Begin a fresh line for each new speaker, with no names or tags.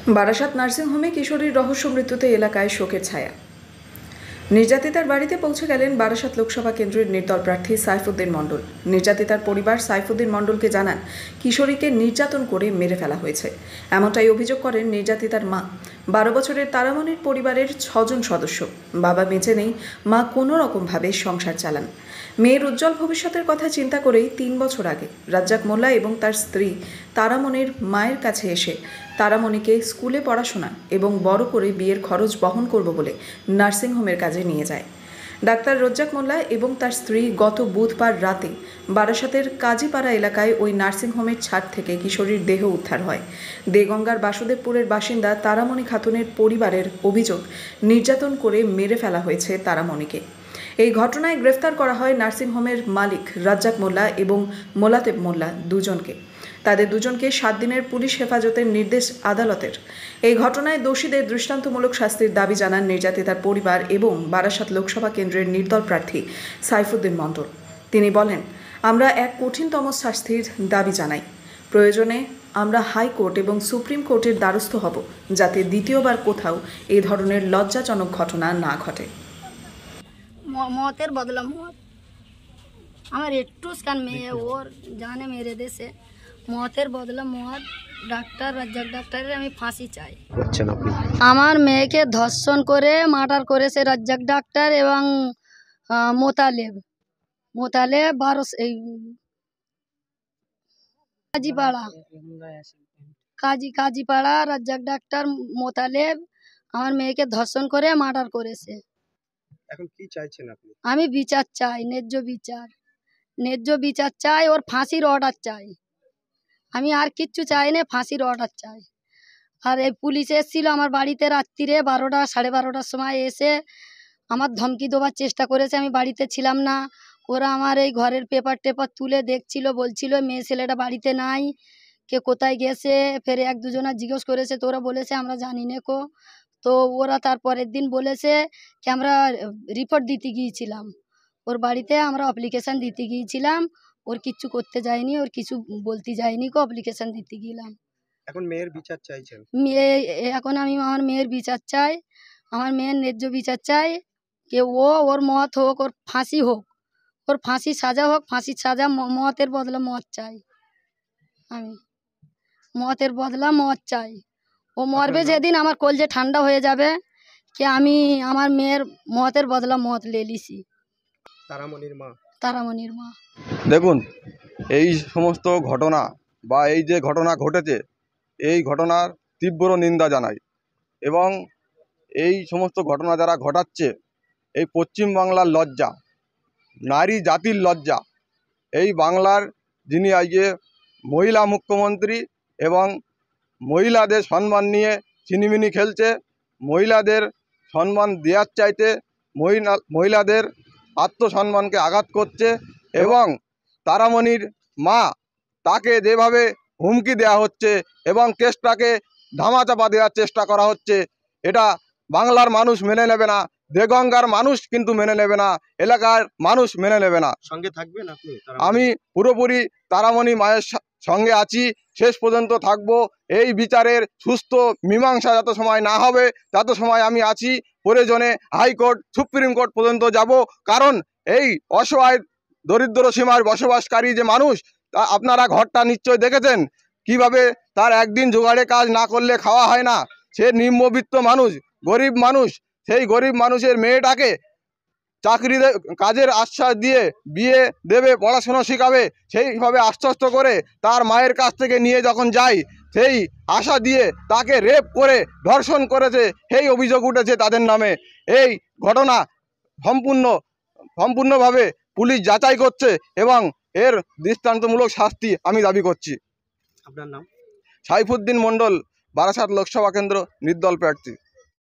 বারাসাত নার্সিংহোমে কিশোরীর রহস্য মৃত্যুতে এলাকায় শোকের ছায়া। নির্যাতিতার বাড়িতে পৌঁছে গেলেন বারাসাত লোকসভা কেন্দ্রের নির্দল প্রার্থী সাইফুদ্দিন মণ্ডল। নির্যাতিতার পরিবার সাইফুদ্দিন মণ্ডলকে জানান, কিশোরীকে নির্যাতন করে মেরে ফেলা হয়েছে। এমনটাই অভিযোগ করেন নির্যাতিতার মা। 12 বছরের তারামণির পরিবারের 6 জন সদস্য। বাবা বেঁচে নেই, মা কোনো রকমভাবে সংসার চালান। মেয়ের উজ্জ্বল ভবিষ্যতের কথা চিন্তা করেই 3 বছর আগে রাজ্জাক মোল্লা এবং তার স্ত্রী তারামণির মায়ের কাছে এসে তারামণিকে স্কুলে পড়াশোনা এবং বড় করে বিয়ের খরচ বহন করব বলে নার্সিংহোমের কাজে নিয়ে যায়। ডাক্তার রাজ্জাক মোল্লা এবং তার স্ত্রী গত বুধবার রাতে বারাসাতের কাজীপাড়া এলাকায় ওই নার্সিংহোমের ছাদ থেকে কিশোরীর দেহ উদ্ধার হয়। দেগঙ্গার বাসুদেবপুরের বাসিন্দা তারামণি খাতুনের পরিবারের অভিযোগ, নির্যাতন করে মেরে ফেলা হয়েছে তারামণিকে। এই ঘটনায় গ্রেফতার করা হয় নার্সিংহোমের মালিক রাজ্জাক মোল্লা এবং মোলাতেব মোল্লা দুজনকে। তাদের দুজনকে 7 দিনের পুলিশ হেফাজতের নির্দেশ আদালতের। এই ঘটনায় দোষীদের দৃষ্টান্তমূলক শাস্তির দাবি জানান নির্যাতিতার পরিবার এবং বারাসাত লোকসভা কেন্দ্রের নির্দল প্রার্থী সাইফুদ্দিন মণ্ডল। তিনি বলেন, আমরা এক কঠিনতম শাস্তির দাবি জানাই। প্রয়োজনে আমরা হাইকোর্ট এবং সুপ্রিম কোর্টের দ্বারস্থ হব, যাতে দ্বিতীয়বার কোথাও এই ধরনের লজ্জাজনক ঘটনা না ঘটে।
মতের বদলা মত আমার একটু কান মেয়ে ওর জানে মেরে দেশে মতের বদলা মত। ডাক্তার রাজ্জাক ডাক্তারের আমি ফাঁসি চাই। আমার মেয়েকে ধর্ষণ করে মার্ডার করেছে রাজ্জাক ডাক্তার এবং মোতালেব 12 এই কাজীপাড়া রাজ্জাক ডাক্তার মোতালেব আমার মেয়েকে ধর্ষণ করে মার্ডার করেছে।
এখন কি চাইছেন আপনি?
আমি বিচার চাই, ন্যায্য বিচার চাই, ওর ফাঁসির অর্ডার চাই। আমি আর কিচ্ছু চাই না, ফাঁসির অর্ডার চাই। আর এই পুলিশ এসেছিল আমার বাড়িতে রাত্রিরে 12টা 12:30টার সময় এসে আমার ধমকি দেওয়ার চেষ্টা করেছে। আমি বাড়িতে ছিলাম না। ওরা আমার এই ঘরের পেপার টেপার তুলে দেখছিল, বলছিল মেয়ে ছেলেটা বাড়িতে নাই, কে কোথায় গেছে। ফের 1-2 জনা জিজ্ঞেস করেছে, তো ওরা বলেছে আমরা জানি না কো। তো ওরা তারপরের দিন বলেছে কি আমরা রিপোর্ট দিতে গিয়েছিলাম ওর বাড়িতে, আমরা অ্যাপ্লিকেশন দিতে গিয়েছিলাম, ওর কিচ্ছু করতে যায়নি, ওর কিছু বলতে যায়নি কো, অ্যাপ্লিকেশন দিতে গেলাম।
এখন মেয়ের বিচার চাইছেন?
এখন আমি আমার মেয়ের বিচার চাই, আমার মেয়ের ন্যায্য বিচার চাই। কে ওর মত হোক, ওর ফাঁসি হোক, ওর ফাঁসি সাজা হোক, ফাঁসির সাজা মতের বদলা মত চাই। আমি মতের বদলা মত চাই। ও মরবে যেদিন আমার কলজে ঠান্ডা হয়ে যাবে কি আমি আমার মেয়ের মতের বদলা মত লেলিছি। তারামণির মা।
দেখুন, এই সমস্ত ঘটনা বা এই যে ঘটনা ঘটেছে, এই ঘটনার তীব্র নিন্দা জানাই এবং এই সমস্ত ঘটনা যারা ঘটাচ্ছে, এই পশ্চিমবাংলার লজ্জা, নারী জাতির লজ্জা। এই বাংলার যিনি আজকে মহিলা মুখ্যমন্ত্রী এবং মহিলাদের সম্মান নিয়ে ছিনিমিনি খেলছে, মহিলাদের সম্মান দেওয়ার চাইতে মহিলাদের আত্মসম্মানকে আঘাত করছে এবং তারামণির মা তাকে যেভাবে হুমকি দেওয়া হচ্ছে এবং কেসটাকে ধামাচাপা দেওয়ার চেষ্টা করা হচ্ছে, এটা বাংলার মানুষ মেনে নেবে না, দেগঙ্গার মানুষ কিন্তু মেনে নেবে না, এলাকার মানুষ মেনে নেবে না।
সঙ্গে থাকবেন আপনি?
আমি পুরোপুরি তারামণি মায়ের সঙ্গে আছি, শেষ পর্যন্ত থাকব। এই বিচারের সুস্থ মীমাংসা যত সময় না হবে তত সময় আমি আছি। প্রয়োজনে হাইকোর্ট সুপ্রিম কোর্ট পর্যন্ত যাব, কারণ এই অসহায় দরিদ্র সীমার বসবাসকারী যে মানুষ, তা আপনারা ঘরটা নিশ্চয় দেখেছেন কিভাবে তার একদিন জোগাড়ে কাজ না করলে খাওয়া হয় না। সে নিম্নবিত্ত মানুষ, গরিব মানুষ, সেই গরিব মানুষের মেয়েটাকে চাকরি কাজের আশ্বাস দিয়ে বিয়ে দেবে, পড়াশোনা শেখাবে, সেইভাবে আশ্বস্ত করে তার মায়ের কাছ থেকে নিয়ে যখন যায়, সেই আশা দিয়ে তাকে রেপ করে ধর্ষণ করেছে, সেই অভিযোগ উঠেছে তাদের নামে। এই ঘটনা সম্পূর্ণভাবে পুলিশ যাচাই করছে এবং এর দৃষ্টান্তমূলক শাস্তি আমি দাবি করছি।
আপনার নাম?
সাইফুদ্দিন মণ্ডল, বারাসাত লোকসভা কেন্দ্র নির্দল প্রার্থী।